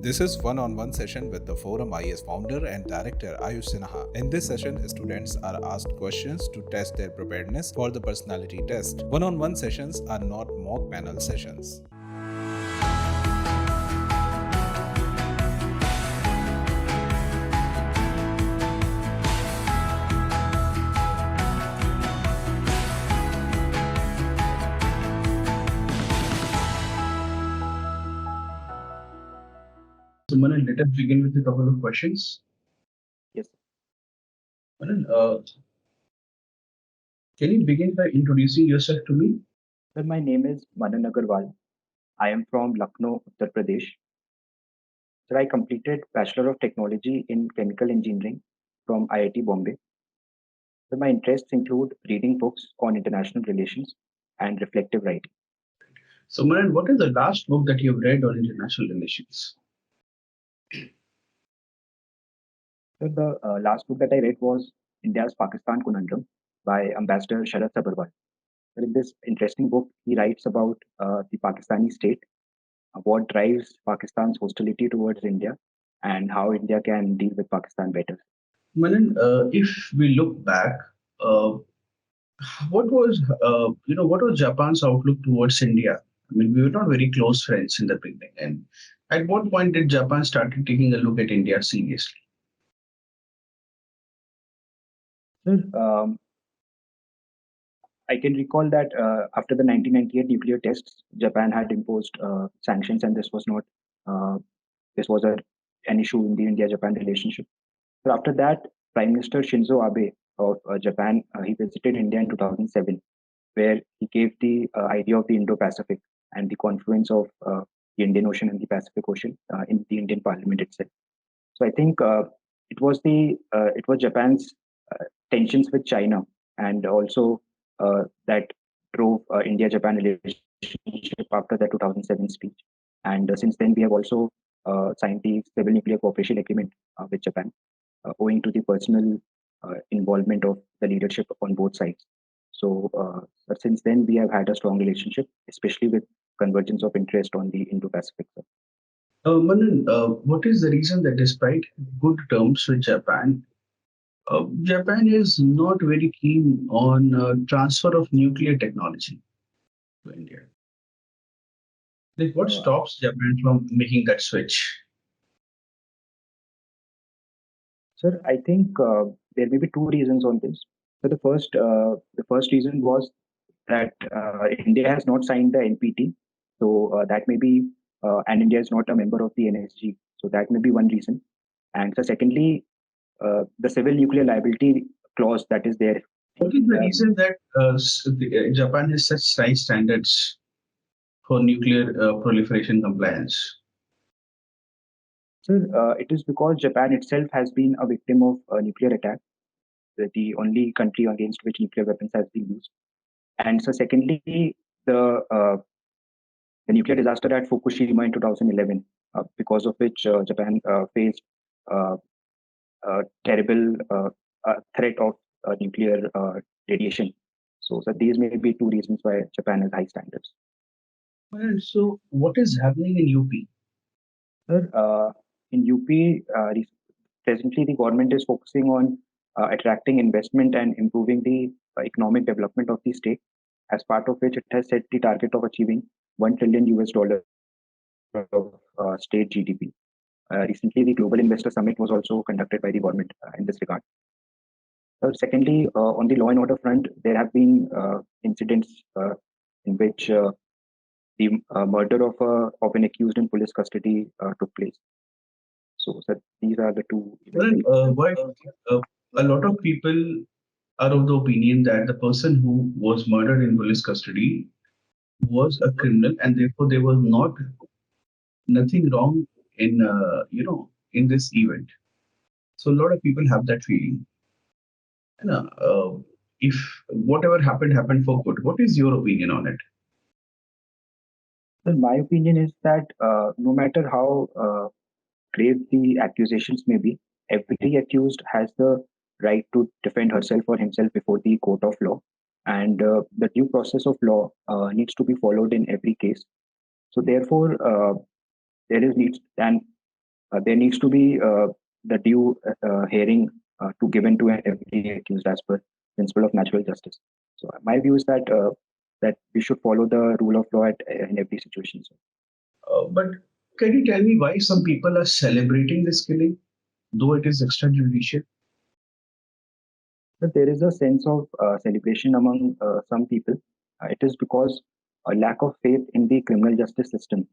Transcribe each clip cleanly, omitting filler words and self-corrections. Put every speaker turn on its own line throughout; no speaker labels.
This is one-on-one session with the ForumIAS founder and director Ayush Sinha. In this session, students are asked questions to test their preparedness for the personality test. One-on-one sessions are not mock panel sessions.
So, Manan, let us begin with a couple of questions.
Yes.
Manan, can you begin by introducing yourself to me?
Sir, my name is Manan Agarwal. I am from Lucknow, Uttar Pradesh. Sir, I completed Bachelor of Technology in Chemical Engineering from IIT Bombay. So my interests include reading books on international relations and reflective writing.
So, Manan, what is the last book that you've read on international relations?
So the last book that I read was India's Pakistan Conundrum by Ambassador Sharad Sabharwal. So in this interesting book, he writes about the Pakistani state, what drives Pakistan's hostility towards India, and how India can deal with Pakistan better.
Manan, if we look back, what was Japan's outlook towards India? I mean, we were not very close friends in the beginning, and at what point did Japan start taking a look at India seriously?
Sir, I can recall that after the 1998 nuclear tests, Japan had imposed sanctions, and this was not this was an issue in the India-Japan relationship. So after that, Prime Minister Shinzo Abe of Japan he visited India in 2007, where he gave the idea of the Indo-Pacific and the confluence of the Indian Ocean and the Pacific Ocean in the Indian Parliament itself. So I think it was Japan's tensions with China and also that drove India-Japan relationship after the 2007 speech. And since then, we have also signed the Civil Nuclear Cooperation Agreement with Japan, owing to the personal involvement of the leadership on both sides. So, but since then, we have had a strong relationship, especially with convergence of interest on the Indo-Pacific side.
Manan, what is the reason that despite good terms with Japan, Japan is not very keen on transfer of nuclear technology to India? Like, what stops Japan from making that switch?
Sir, I think there may be two reasons on this. So the first reason was that India has not signed the NPT, so that may be, and India is not a member of the NSG, so that may be one reason. And so secondly, the civil nuclear liability clause that is there.
What is the reason that Japan has such high standards for nuclear proliferation compliance?
Sir, it is because Japan itself has been a victim of a nuclear attack, the only country against which nuclear weapons has been used. And so secondly, the nuclear disaster at Fukushima in 2011, because of which Japan faced a terrible threat of nuclear radiation. So these may be two reasons why Japan has high standards.
Well, so what is happening in UP?
Sir, in UP, presently the government is focusing on attracting investment and improving the economic development of the state, as part of which it has set the target of achieving $1 trillion of state GDP. Recently, the Global Investor Summit was also conducted by the government in this regard. Secondly, on the law and order front, there have been incidents in which the murder of an accused in police custody took place. So, sir, these are the two.
A lot of people are of the opinion that the person who was murdered in police custody was a criminal, and therefore there was nothing wrong in in this event. So a lot of people have that feeling. If whatever happened for good, what is your opinion on it?
Well, my opinion is that no matter how grave the accusations may be, every accused has the right to defend herself or himself before the court of law, and the due process of law needs to be followed in every case. So therefore, there is needs, and there needs to be the due hearing to given to every accused as per principle of natural justice. So my view is that we should follow the rule of law in every situation. So.
But can you tell me why some people are celebrating this killing, though it is extrajudicial?
But there is a sense of celebration among some people. It is because a lack of faith in the criminal justice system,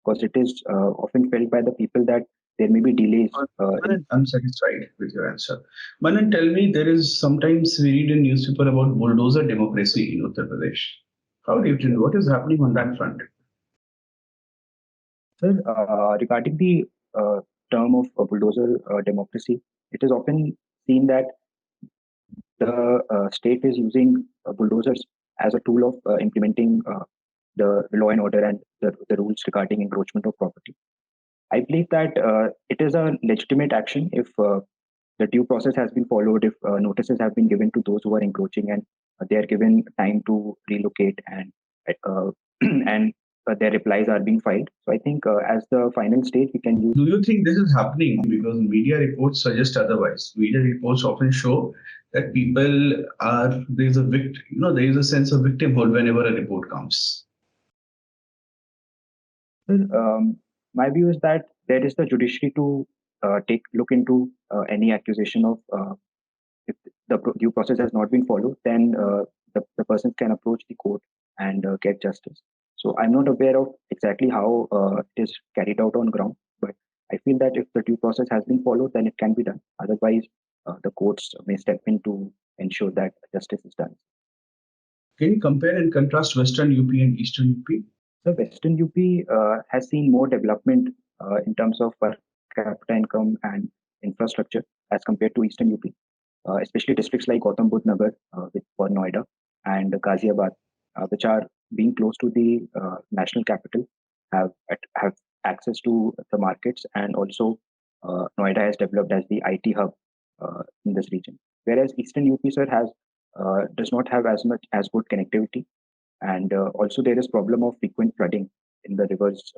because it is often felt by the people that there may be delays.
Manan, I'm satisfied with your answer. Manan, tell me, there is sometimes we read in newspaper about bulldozer democracy in Uttar Pradesh. How do you think? What is happening on that front?
Sir, regarding the term of bulldozer democracy, it is often seen that the state is using bulldozers as a tool of implementing the law and order and the rules regarding encroachment of property. I believe that it is a legitimate action if the due process has been followed, if notices have been given to those who are encroaching and they are given time to relocate uh, and their replies are being filed. So I think as the final stage, we can use.
Do you think this is happening? Because media reports suggest otherwise. Media reports often show that people are there is a victim, there is a sense of victimhood whenever a report comes.
Well, my view is that there is the judiciary to look into any accusation of if the due process has not been followed, then the person can approach the court and get justice. So I'm not aware of exactly how it is carried out on ground, but I feel that if the due process has been followed, then it can be done. Otherwise, the courts may step in to ensure that justice is done.
Can you compare and contrast Western UP and Eastern UP?
So Western UP has seen more development in terms of per capita income and infrastructure as compared to Eastern UP, especially districts like Gautam Budh Nagar for Noida and Ghaziabad, which are being close to the national capital, have access to the markets, and also Noida has developed as the IT hub in this region. Whereas Eastern UP sir has does not have as much as good connectivity, and also there is problem of frequent flooding in the rivers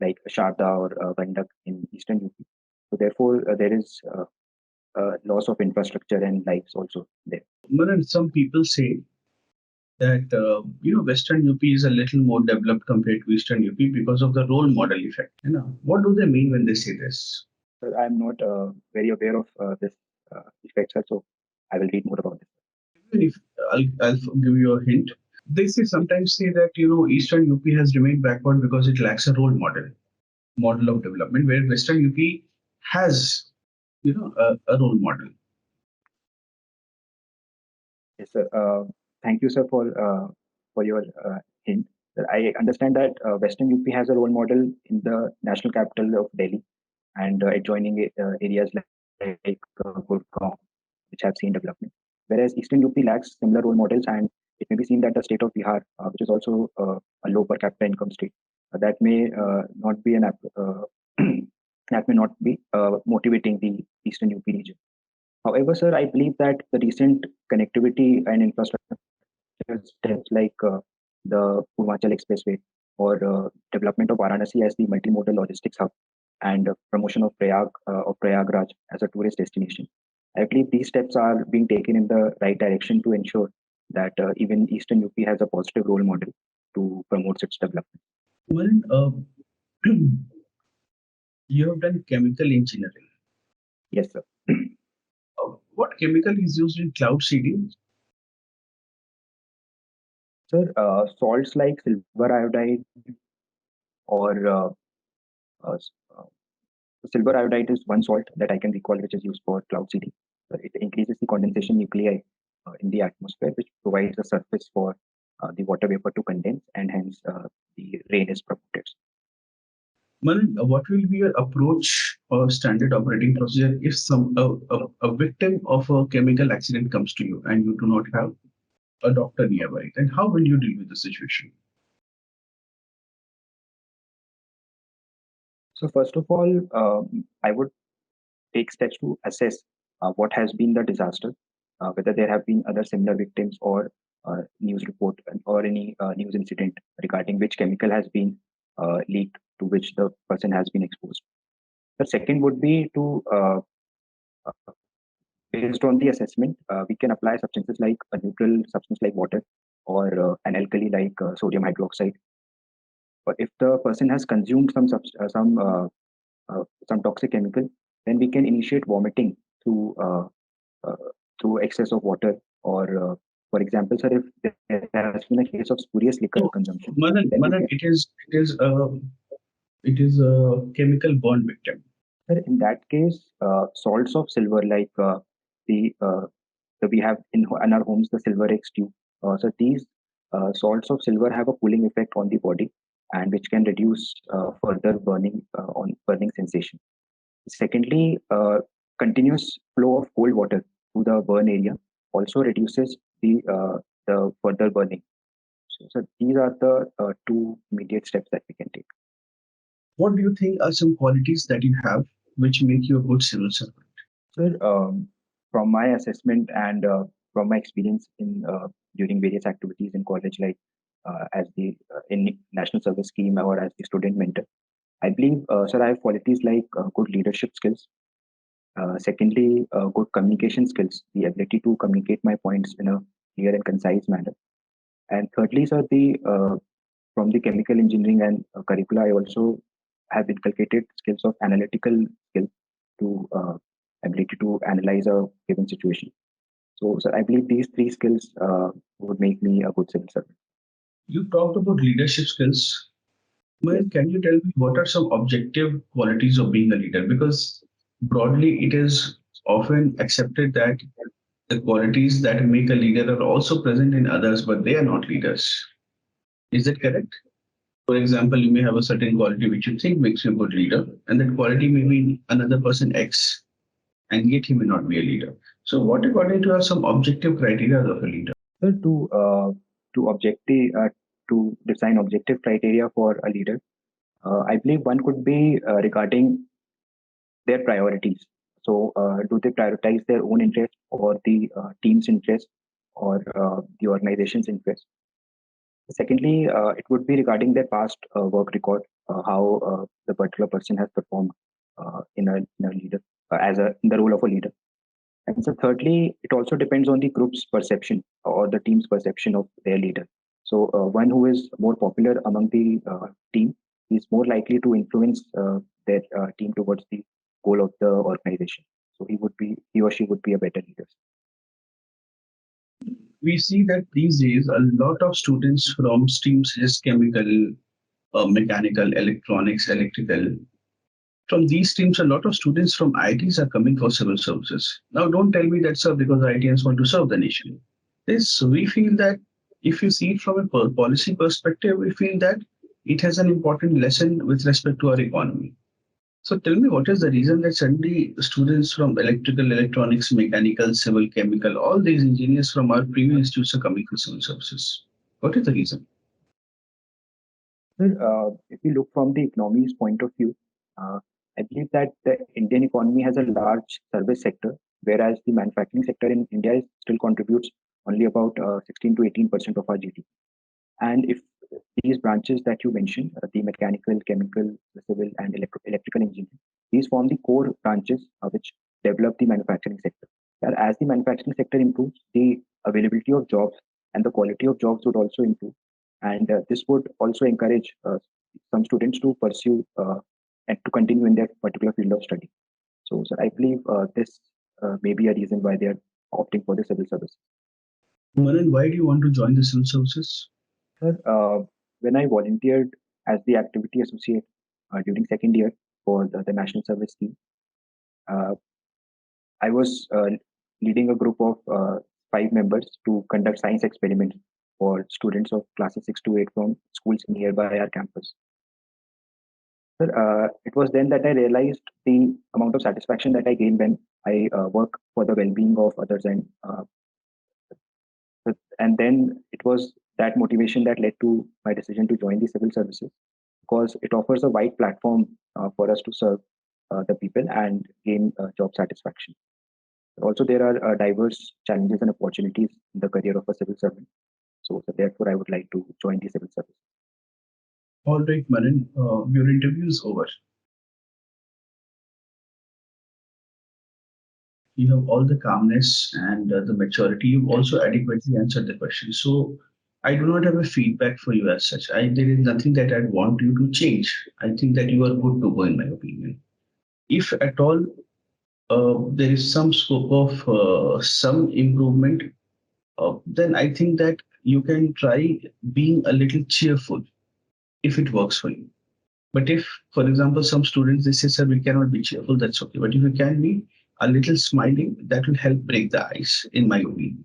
like Sharda or Gandak in Eastern UP. So therefore, there is loss of infrastructure and lives also there.
Manan, some people say that Western UP is a little more developed compared to Eastern UP because of the role model effect. What do they mean when they say this?
So I'm not very aware of this effect, sir, so I will read more about this.
Even if I'll give you a hint, they sometimes say that Eastern UP has remained backward because it lacks a role model of development, where Western UP has a role model.
Yes, sir. Thank you, sir, for your hint. Sir, I understand that Western UP has a role model in the national capital of Delhi and adjoining areas like Gurgaon, which have seen development. Whereas Eastern UP lacks similar role models, and it may be seen that the state of Bihar, which is also a low per capita income state, that may not be that may not be motivating the Eastern UP region. However, sir, I believe that the recent connectivity and infrastructure steps like the Purvanchal Expressway or development of Varanasi as the multimodal logistics hub and promotion of Prayagraj as a tourist destination. I believe these steps are being taken in the right direction to ensure that even Eastern UP has a positive role model to promote its development.
Well, you have done chemical engineering.
Yes, sir.
What chemical is used in cloud seeding?
Sir, salts like silver iodide or uh, silver iodide is one salt that I can recall which is used for cloud seeding. It increases the condensation nuclei in the atmosphere, which provides a surface for the water vapor to condense, and hence the rain is promoted.
Manan, what will be your approach or standard operating procedure if a victim of a chemical accident comes to you and you do not have a doctor nearby? Then how will you deal with the situation?
So first of all, I would take steps to assess what has been the disaster, whether there have been other similar victims or news report or any news incident regarding which chemical has been leaked to which the person has been exposed. The second would be to based on the assessment, we can apply substances like a neutral substance like water or an alkali like sodium hydroxide. But if the person has consumed some toxic chemical, then we can initiate vomiting through uh, through excess of water or for example, sir, if there has been a case of spurious liquor
So,
consumption, then we
Manan,
can,
it is a chemical burn victim.
sir, in that case, salts of silver like the we have in our homes the silver X tube. So these salts of silver have a cooling effect on the body and which can reduce further burning on burning sensation. Secondly, continuous flow of cold water to the burn area also reduces the further burning. So these are the two immediate steps that we can take.
What do you think are some qualities that you have which make you a good civil servant?
Sir, from my assessment and from my experience in during various activities in college, like as the in national service scheme or as the student mentor, I believe, sir, I have qualities like good leadership skills. Secondly, good communication skills, the ability to communicate my points in a clear and concise manner. And thirdly, sir, the from the chemical engineering and curricula, I also have inculcated skills of analytical skill to ability to analyze a given situation. So, sir, I believe these three skills would make me a good civil servant.
You talked about leadership skills.
Yes.
Well, can you tell me what are some objective qualities of being a leader? Because broadly, it is often accepted that the qualities that make a leader are also present in others, but they are not leaders. Is that correct? For example, you may have a certain quality which you think makes you a good leader, and that quality may be in another person X, and yet he may not be a leader. So, what according to you are some objective criteria of a leader?
Sir, to objective to design objective criteria for a leader, I believe one could be regarding their priorities. So, do they prioritize their own interest or the team's interest or the organization's interest? Secondly, it would be regarding their past work record, how the particular person has performed in a leader as a in the role of a leader. And so, thirdly, it also depends on the group's perception or the team's perception of their leader. So, one who is more popular among the team is more likely to influence their team towards the goal of the organization. So, he or she would be a better leader.
We see that these days a lot of students from streams such as chemical, mechanical, electronics, electrical. From these streams, a lot of students from IITs are coming for civil services. Now, don't tell me that's because IITians want to serve the nation. This we feel that if you see it from a policy perspective, we feel that it has an important lesson with respect to our economy. So tell me, what is the reason that suddenly students from electrical, electronics, mechanical, civil, chemical, all these engineers from our previous institutes are coming for civil services? What is the reason?
Sir, if we look from the economy's point of view, I believe that the Indian economy has a large service sector, whereas the manufacturing sector in India still contributes only about 16 to 18% of our GDP. And if these branches that you mentioned, the mechanical, chemical, the civil, and electrical engineering, these form the core branches which develop the manufacturing sector. And as the manufacturing sector improves, the availability of jobs and the quality of jobs would also improve. And this would also encourage some students to pursue and to continue in their particular field of study. So, sir, I believe this may be a reason why they are opting for the civil service.
Manan, why do you want to join the civil services?
Sir, when I volunteered as the activity associate during second year for the national service scheme, uh, I was leading a group of 5 members to conduct science experiments for students of classes 6 to 8 from schools nearby our campus. Sir, it was then that I realized the amount of satisfaction that I gain when I work for the well-being of others, and then it was that motivation that led to my decision to join the civil services because it offers a wide platform for us to serve the people and gain job satisfaction. Also, there are diverse challenges and opportunities in the career of a civil servant. So therefore, I would like to join the civil service.
All right, Manan, your interview is over. You have all the calmness and the maturity. You've also adequately answered the question. So I do not have a feedback for you as such. There is nothing that I'd want you to change. I think that you are good to go, in my opinion. If at all there is some scope of some improvement, then I think that you can try being a little cheerful if it works for you. But if, for example, some students they say, "Sir, we cannot be cheerful," that's okay. But if you can be a little smiling, that will help break the ice, in my opinion.